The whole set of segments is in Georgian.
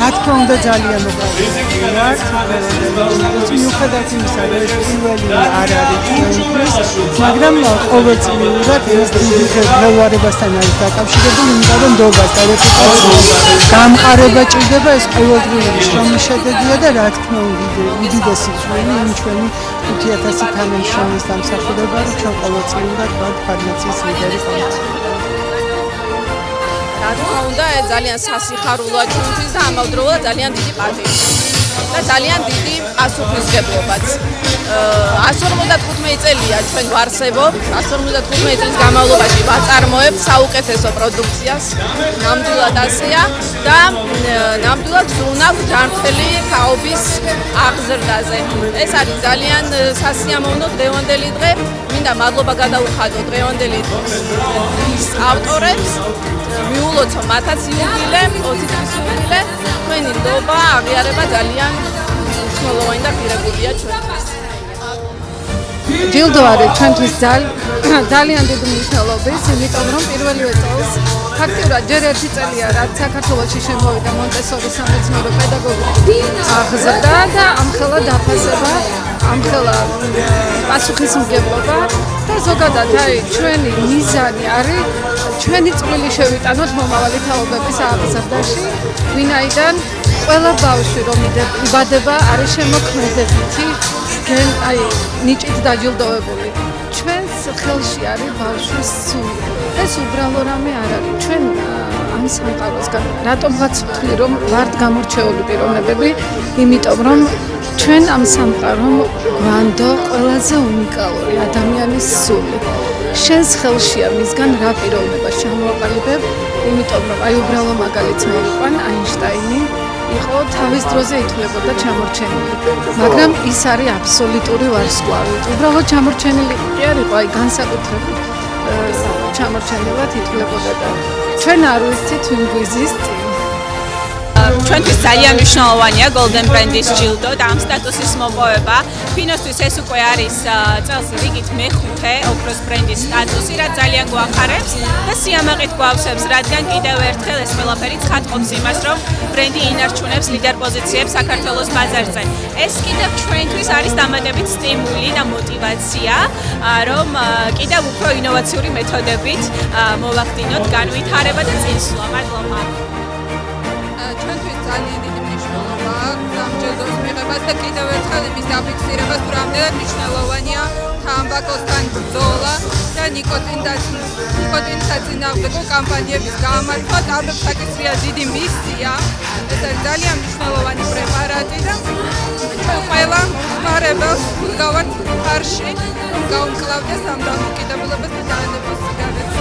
რა თქმა უნდა ძალიან მოყავთ მიუხედავად იმისა რომ ეს პირველი არ არის ჩვენთვის მაგრამ ყოველწლიურად ეს დიდი ხელვარებასთან არის დაკავშირებული იმიტომ რომ ნდობას და რეპუტაციას გამყარება ჭირდება ეს ყოველდღიური შრომის შედეგია და რა თქმა უნდა უდიდესი ჩვენი იმ ჩვენი 5000 თანამშრომლის დამსახურება რომ ჩვენ ყოველწლიურად ვართ ფარმაციის ლიდერი პონჩი რა თქმა უნდა ეს ძალიან სასიხარულოა ჩვენთვის და ამავდროულად ძალიან დიდი პატივი და ძალიან დიდი პასუხისმგებლობაც 155 წელია ჩვენ ვარსებობ 155 წლის განმავლობაში ვაწარმოებთ საუკეთესო პროდუქციას ნამდვილად ასეა და ნამდვილად ვზრუნავთ ჯანმრთელი თაობის აღზრდაზე ეს არის ძალიან სასიამოვნო დღევანდელი დღე მინდა მადლობა გადაუხადო დღევანდელი დღის ავტორებს მიულოცო მათაც იუბილე 20 წლის იუბილე თქვენი ნდობა აღიარება ძალიან მნიშვნელოვანი და ღირებულია ჩვენთვის ჯილდო არის ჩვენთვის ძალიან დიდი მნიშვნელობის, იმიტომ რომ პირველივე წელს ფაქტიურად ჯერ ერთი წელია, რაც საქართველოში შემოვიდა მონტესორის სამეცნიერო პედაგოგική აღზრდა და ამხელა დაფასება, ამხელა პასუხისმგებლობა და ზოგადად აი ჩვენი მიზანი არის ჩვენი წვლილი შევიტანოთ მომავალი თაობების აღზრდაში, ვინაიდან ყველა ბავშვი რომ იბადება არის შემოქმედებითი აი ნიჭით დაჯილდოვებული ჩვენს ხელში არის ბავშვის სული ეს უბრალო რამე არ არის ჩვენ ამ სამყაროსგან რატომღაც ვთვლი რომ ვართ გამორჩეული პიროვნებები იმიტომ რომ ჩვენ ამ სამყარომ გვანდო ყველაზე უნიკალური ადამიანის სული შენს ხელშია მისგან რა პიროვნება შემოვაყალიბებ იმიტომ რომ აი უბრალო მაგალითს მოვიყვან აინშტაინი იყო თავის დროზე ითვლებოდა ჩამორჩენილი, მაგრამ ის არის აბსოლუტური ვარსკვლავი. უბრალოდ ჩამორჩენილი კი არ იყო, აი განსაკუთრებით ჩამორჩენილად ითვლებოდა და ჩვენ არ ვიცით ვინ გვიზის წინ. ჩვენთვის ძალიან მნიშვნელოვანია Golden Brand-ის ჯილდო და ამ სტატუსის მოპოვება. ფინოსთვის ეს უკვე არის წელს რიგით მეხუთე ოქროს ბრენდის სტატუსი, რაც ძალიან გვახარებს და სიამაყით გვავსებს, რადგან კიდევ ერთხელ ეს ყველაფერი ცხადყოფს იმას, რომ ბრენდი ინარჩუნებს ლიდერ პოზიციებს საქართველოს ბაზარზე. ეს კიდევ ჩვენთვის არის დამატებით სტიმული და мотиваცია, რომ კიდევ უფრო ინოვაციური მეთოდებით მოვახდინოთ განვითარება და წინსვლა. მადლობა. ჩვენთვის ძალიან დიდი მნიშვნელობა აქვს ამ ჯილდოს მიღებას და კიდევ ერთხელ იმის დაფიქსირებას, თუ რამდენად მნიშვნელოვანია თამბაქოსთან ბრძოლა და ნიკოტინის საწინააღმდეგო კამპანიების გამართვა. თამბაქოსაკისრია დიდი მისია, ეს არის ძალიან მნიშვნელოვანი პრეპარატი და ჩვენ ყველა მომხმარებელს ვუდგავართ ფარში, რომ გაუმკლავდეს ამ დამოკიდებულებას და დაანებოს სიგარეტს.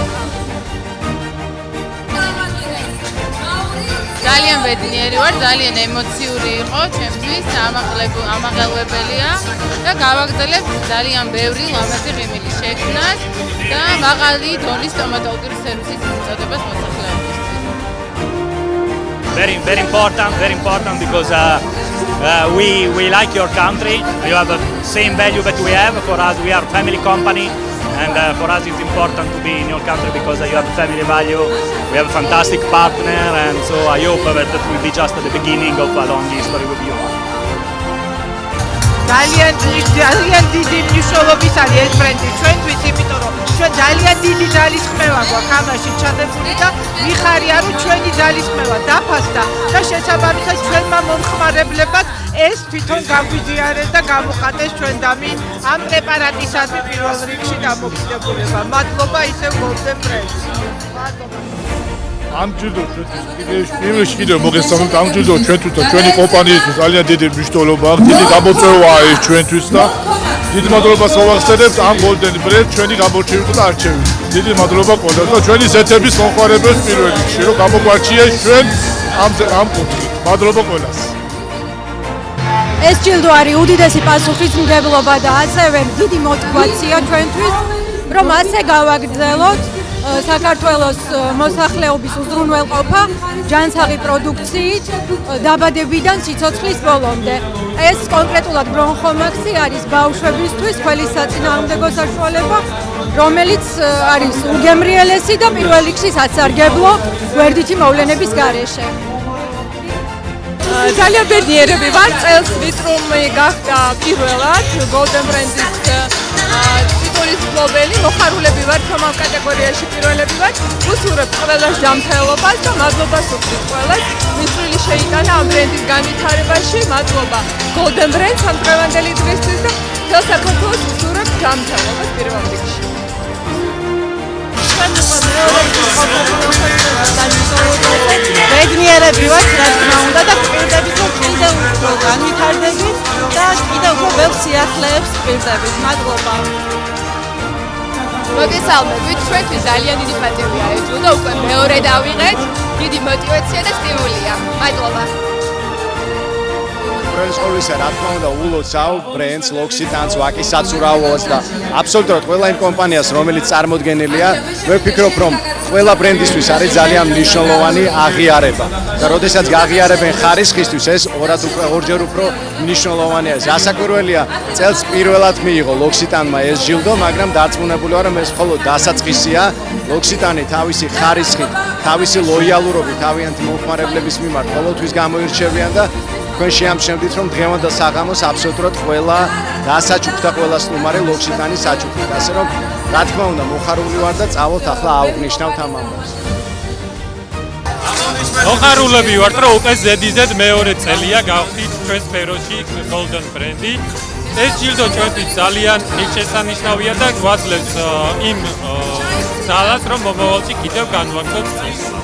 ძალიან ბედნიერი ვარ, ძალიან ემოციური იყო ჩემთვის, ამაღელვებელია და გავაგრძელებ ძალიან ბევრი ლამაზი ღიმილის შექმნას და მაღალი დონის სტომატოლოგიური სერვისის მიწოდებას მოსახლეობისთვის. Very important because we like your country. You have the same value that we have. For us, we are a family company. And for us it's important to be in your country because you have family value, we have a fantastic partner and so I hope that will be just the beginning of a long history with you. ძალიან დიდი მნიშვნელობის არის ეს ბრენდი ჩვენთვის, იმიტომ რომ ჩვენ ძალიან დიდი ძალისხმევა გვაქვს ამაში ჩადებული და მიხარია რომ ჩვენი ძალისხმევა დაფასდა და შესაბამისად ჩვენმა მომხმარებლებად ეს თვითონ გაგვიზიარეს და გამოხატეს ჩვენდამი ამ პრეპარატისადმი პირველ რიგში დამოკიდებულება. მადლობა ისევ Golden Brand-ს. მადლობა. ამ ჯილდო პირველში კიდევ მოგესალმებით ამ ჯილდო ჩვენთვის და ჩვენი კომპანიისთვის ძალიან დიდი მნიშვნელობა აქვს, დიდი გამოწვევაა ეს ჩვენთვის და დიდი მადლობას ვახსენებთ ამ Golden Brand ჩვენი გამორჩევილ და არჩევით. დიდი მადლობა ყველას და ჩვენი ზეთების მომხმარებელს პირველ რიგში რომ გამოგვარჩიეს ჩვენ ამ კუთხით. მადლობა ყველას. ეს ჯილდო არის უდიდესი პასუხისმგებლობა და ასევე დიდი мотиваცია ჩვენთვის, რომ ასე გავაგრძელოთ საქართველოს მოსახლეობის უზრუნველყოფა ჯანსაღი პროდუქციით დაბადებიდან სიცოცხლის ბოლომდე. ეს კონკრეტულად ბრონხომაქსი არის ბავშვებისთვის ყველის საწინააღმდეგო საშუალება, რომელიც არის უგემრიელესი და პირველ რიგში სასარგებლო გვერდითი მოვლენების გარეშე. ძალიან ბედნიერები ვარ, წელს ვიტრუმი გახდა პირველად Golden Brand-ის ტიტულის მფლობელი, მოხარულები ვართ, რომ ამ კატეგორიაში პირველები ვართ. ვუსურვებთ ყველას ჯანმრთელობას და მადლობას ვუხდით ყველას, მისული შეიტანა ამ ბრენდის განვითარებაში. მადლობა Golden Brand-ს ამ დღევანდელი დღისთვის და მთელ საქართველოს ვუსურვებთ ჯანმრთელობას პირველ რიგში. ბედნიერები ვართ, რა თქმა უნდა და გვპირდებით, რომ კიდევ უფრო განვითარდებით და კიდევ უფრო ბევრ სიახლეებს გვპირდებით. მადლობა. მოგესალმებით, ჩვენთვის ძალიან დიდი პატივია ეჭვო და უკვე მეორე დავიღეთ. დიდი мотиваცია და სტიმულია. მადლობა. Friends ყოველისა რა თქმა უნდა ულოცავ ბრენდს, ლოქსიტანს, ვაკის საცურაოს და აბსოლუტურად ყველა იმ კომპანიას, რომელიც წარმოდგენილია, მე ვფიქრობ, რომ ყველა ბრენდისთვის არის ძალიან მნიშვნელოვანი აღიარება. და როდესაც გაღიარებენ ხარისხისთვის, ეს ორჯერ უფრო მნიშვნელოვანია. გასაკვირველია, წელს პირველად მიიღო ლოქსიტანმა ეს ჯილდო, მაგრამ დარწმუნებული ვარ, რომ ეს მხოლოდ დასაწყისია. ლოქსიტანი თავისი ხარისხით, თავისი ლოიალურობით თავიანთი მომხმარებლების მიმართ ყოველთვის გამოირჩევიან და თქვენ შეამჩნევთ, რომ დღევანდელ საღამოს აბსოლუტურად ყველა დასაჩუქდა და ყველა სტუმარი ლოქსიტანის საჩუქრით. ასე რომ, რა თქმა უნდა, მოხარული ვარ და წავალთ ახლა აღვნიშნავთ ამ ამბავს. მოხარულები ვართ, რომ უკვე ზედიზედ მეორე წელია გავხდით ჩვენ სფეროში Golden Brand-ი. ეს ჯილდო ჩვენთვის ძალიან მნიშვნელოვანია და გვაძლევს იმ ძალას, რომ მომავალში კიდევ განვაგრძოთ წესს.